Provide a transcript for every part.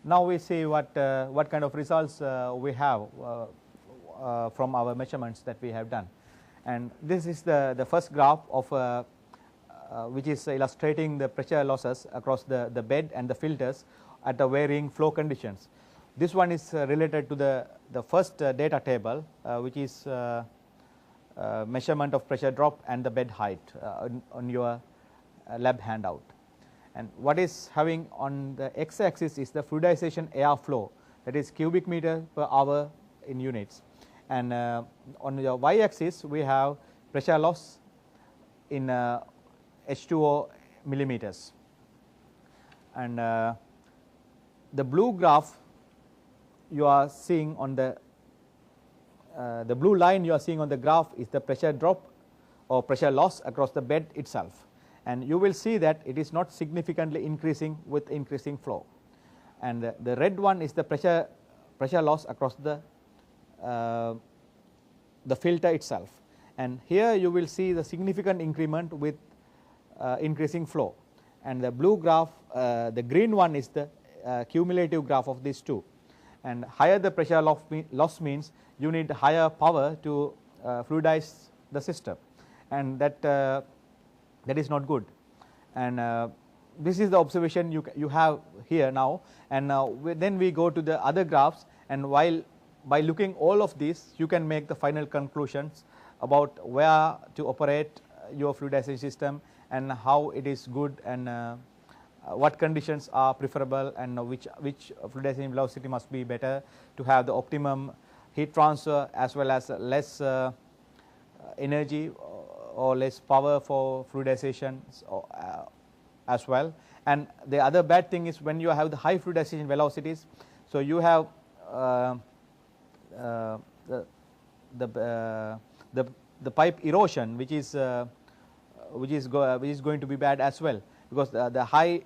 now we see what kind of results we have from our measurements that we have done. And this is the first graph of which is illustrating the pressure losses across the bed and the filters at the varying flow conditions. This one is related to the first data table, which is measurement of pressure drop and the bed height on your lab handout. And what is having on the x axis is the fluidization air flow, that is cubic meter per hour in units, and on the y axis we have pressure loss in H2O millimeters. And the blue graph you are seeing on the blue line you are seeing on the graph is the pressure drop or pressure loss across the bed itself, and you will see that it is not significantly increasing with increasing flow. And the red one is the pressure loss across the filter itself, and here you will see the significant increment with increasing flow. And the blue graph, the green one, is the cumulative graph of these two, and higher the pressure loss means you need higher power to fluidize the system, and that is not good. And this is the observation you have here now. And then we go to the other graphs, and by looking all of these you can make the final conclusions about where to operate your fluidization system and how it is good, and what conditions are preferable, and which fluidization velocity must be better to have the optimum heat transfer as well as less energy or less power for fluidization as well. And the other bad thing is when you have the high fluidization velocities, so you have the pipe erosion, which is going to be bad as well, because the high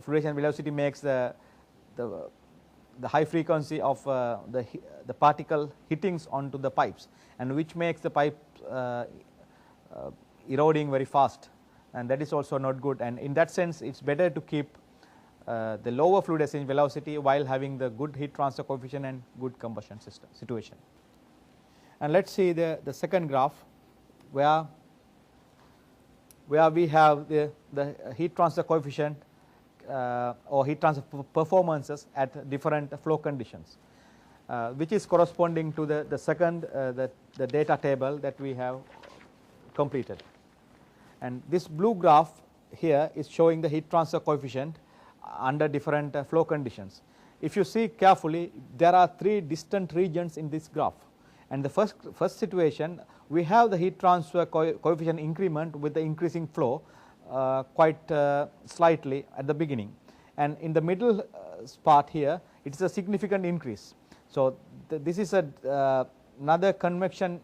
fluidization velocity makes the high frequency of the particle hittings onto the pipes, and which makes the pipe eroding very fast, and that is also not good. And in that sense it's better to keep the lower fluidization velocity while having the good heat transfer coefficient and good combustion system situation. And let us see the second graph where we have the heat transfer coefficient or heat transfer performances at different flow conditions, which is corresponding to the second the data table that we have completed. And this blue graph here is showing the heat transfer coefficient under different flow conditions. If you see carefully, there are three distant regions in this graph, and the first situation we have the heat transfer coefficient increment with the increasing flow quite slightly at the beginning, and in the middle part here it is a significant increase. So this is another convection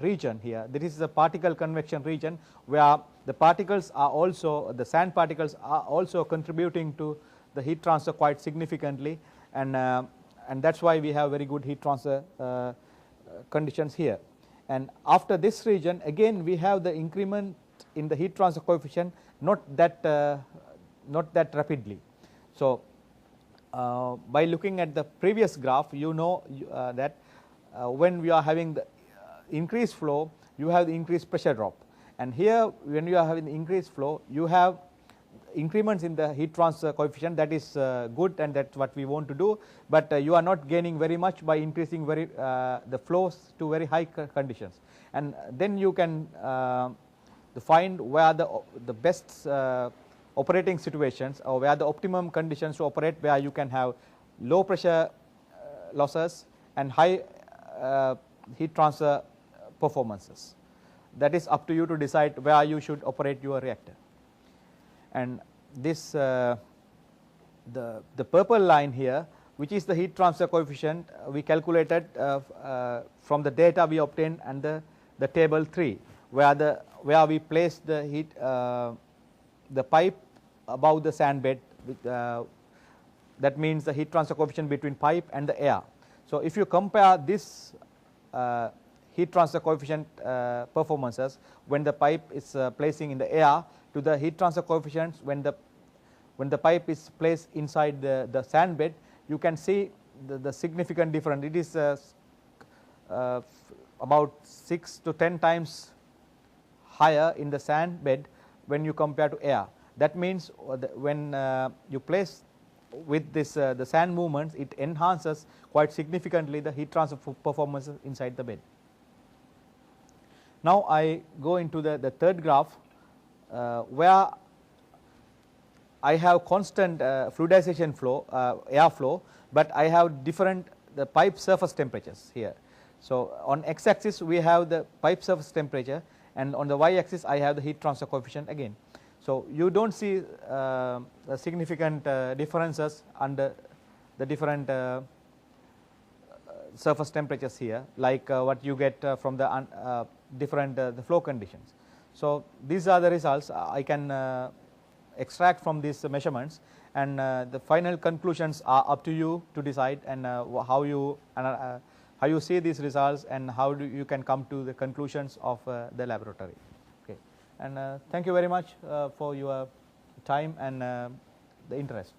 region here. This is a particle convection region where the particles are also, the sand particles are also contributing to the heat transfer quite significantly, and that is why we have very good heat transfer conditions here. And after this region again we have the increment in the heat transfer coefficient, not that rapidly. So by looking at the previous graph, you know that when we are having the increased flow you have the increased pressure drop, and here when you are having the increased flow you have increments in the heat transfer coefficient. That is good, and that is what we want to do, but you are not gaining very much by increasing the flows to very high conditions. And then you can find where the best operating situations, or where the optimum conditions to operate, where you can have low pressure losses and high heat transfer performances. That is up to you to decide where you should operate your reactor. And this the purple line here, which is the heat transfer coefficient, we calculated from the data we obtained and the table 3, where we place the heat the pipe above the sand bed, that means the heat transfer coefficient between pipe and the air. So if you compare this heat transfer coefficient performances when the pipe is placing in the air to the heat transfer coefficients when the pipe is placed inside the sand bed, you can see the significant difference. It is about 6 to 10 times higher in the sand bed when you compare to air. That means when you place with this the sand movements, it enhances quite significantly the heat transfer performance inside the bed. Now I go into the third graph where I have constant fluidization flow, air flow, but I have different the pipe surface temperatures here. So on x axis we have the pipe surface temperature, and on the y axis I have the heat transfer coefficient again. So you do not see significant differences under the different surface temperatures here, like what you get from the different the flow conditions. So these are the results I can extract from these measurements, and the final conclusions are up to you to decide, and how you see these results and how you can come to the conclusions of the laboratory. Okay, and thank you very much for your time and the interest.